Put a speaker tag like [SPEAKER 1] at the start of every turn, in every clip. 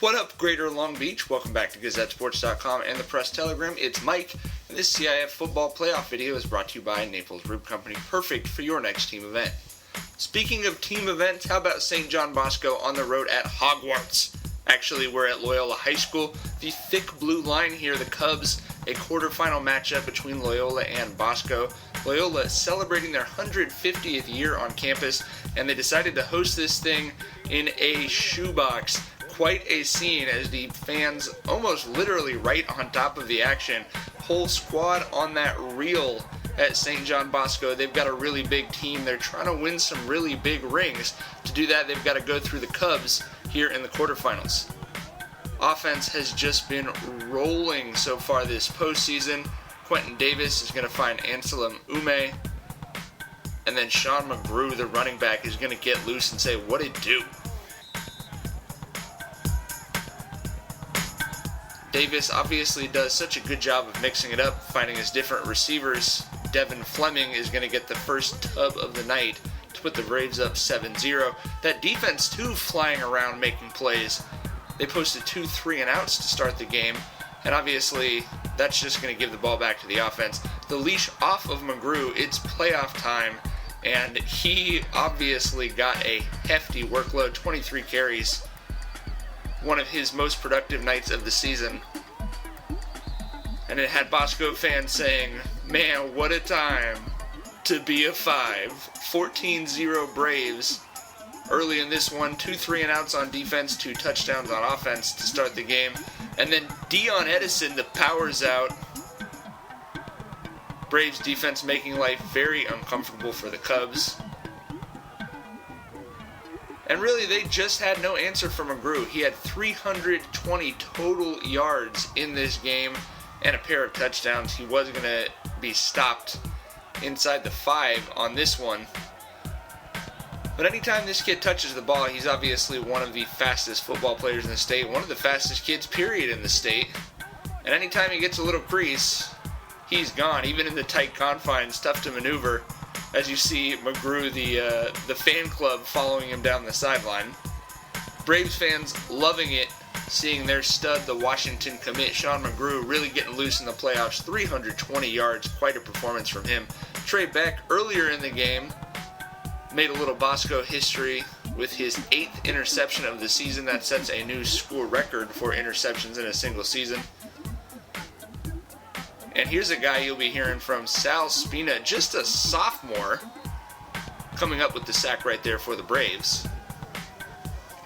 [SPEAKER 1] What up, Greater Long Beach? Welcome back to GazetteSports.com and the Press Telegram. It's Mike, and this CIF football playoff video is brought to you by Naples Rib Company, perfect for your next team event. Speaking of team events, how about St. John Bosco on the road at Hogwarts? Actually, we're at Loyola High School. The thick blue line here, the Cubs, a quarterfinal matchup between Loyola and Bosco. Loyola celebrating their 150th year on campus, and they decided to host this thing in a shoebox. Quite a scene as the fans almost literally right on top of the action. Whole squad on that reel at St. John Bosco. They've got a really big team. They're trying to win some really big rings. To do that, they've got to go through the Cubs here in the quarterfinals. Offense has just been rolling so far this postseason. Quentin Davis is going to find Anselm Ume. And then Sean McGrew, the running back, is going to get loose and say, "What it do?" Davis obviously does such a good job of mixing it up, finding his different receivers. Devin Fleming is going to get the first tub of the night to put the Braves up 7-0. That defense, too, flying around making plays. They posted 2 3-and-outs to start the game, and obviously that's just going to give the ball back to the offense. The leash off of McGrew, it's playoff time, and he obviously got a hefty workload, 23 carries. One of his most productive nights of the season. And it had Bosco fans saying, "Man, what a time to be a 5. 14-0 Braves. Early in this one, 2 3-and-outs on defense, 2 touchdowns on offense to start the game. And then Dion Edison, the power's out. Braves defense making life very uncomfortable for the Cubs. And really, they just had no answer for McGrew. He had 320 total yards in this game and a pair of touchdowns. He was going to be stopped inside the 5 on this one. But anytime this kid touches the ball, he's obviously one of the fastest football players in the state, one of the fastest kids, period, in the state. And anytime he gets a little crease, he's gone. Even in the tight confines, tough to maneuver. As you see McGrew, the fan club following him down the sideline. Braves fans loving it, seeing their stud, the Washington commit, Sean McGrew, really getting loose in the playoffs. 320 yards, quite a performance from him. Trey Beck, earlier in the game, made a little Bosco history with his 8th interception of the season. That sets a new school record for interceptions in a single season. And here's a guy you'll be hearing from, Sal Spina, just a sophomore, coming up with the sack right there for the Braves.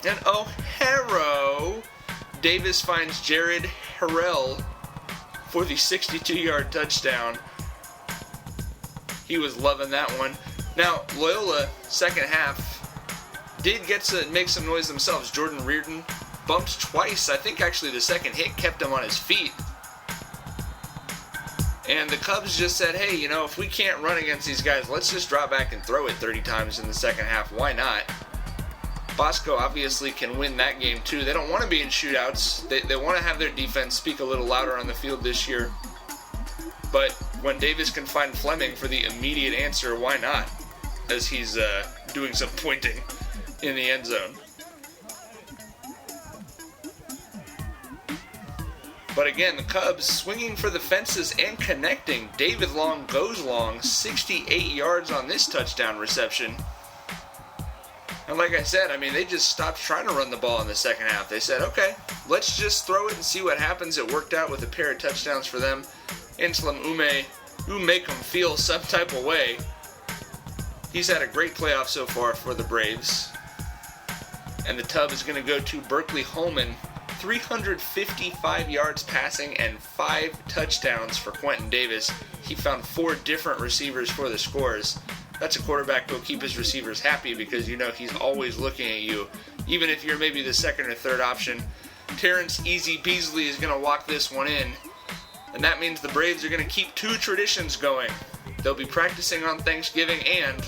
[SPEAKER 1] And O'Hara, Davis finds Jared Harrell for the 62-yard touchdown. He was loving that one. Now, Loyola, second half, did get to make some noise themselves. Jordan Reardon bumped twice. I think actually the second hit kept him on his feet. And the Cubs just said, hey, you know, if we can't run against these guys, let's just drop back and throw it 30 times in the second half. Why not? Bosco obviously can win that game too. They don't want to be in shootouts. They want to have their defense speak a little louder on the field this year. But when Davis can find Fleming for the immediate answer, why not? As he's doing some pointing in the end zone. But again, the Cubs swinging for the fences and connecting. David Long goes long, 68 yards on this touchdown reception. And like I said, I mean, they just stopped trying to run the ball in the second half. They said, okay, let's just throw it and see what happens. It worked out with a pair of touchdowns for them. Anselm Ume, who make them feel some type of way. He's had a great playoff so far for the Braves. And the tub is going to go to Berkeley Holman. 355 yards passing and 5 touchdowns for Quentin Davis. He found 4 different receivers for the scores. That's a quarterback who'll keep his receivers happy because you know he's always looking at you. Even if you're maybe the second or third option. Terrence Easy Beasley is going to walk this one in. And that means the Braves are going to keep 2 traditions going. They'll be practicing on Thanksgiving, and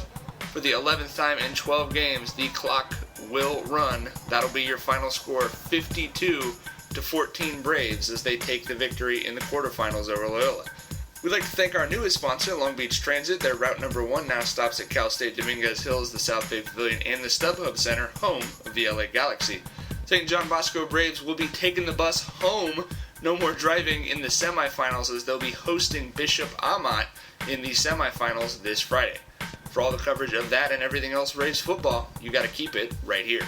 [SPEAKER 1] for the 11th time in 12 games, the clock will run. That'll be your final score, 52-14 Braves, as they take the victory in the quarterfinals over Loyola. We'd like to thank our newest sponsor, Long Beach Transit. Their route number 1 now stops at Cal State Dominguez Hills, the South Bay Pavilion, and the StubHub Center, home of the LA Galaxy. St. John Bosco Braves will be taking the bus home. No more driving in the semifinals, as they'll be hosting Bishop Amat in the semifinals this Friday. For all the coverage of that and everything else Braves football, you got to keep it right here.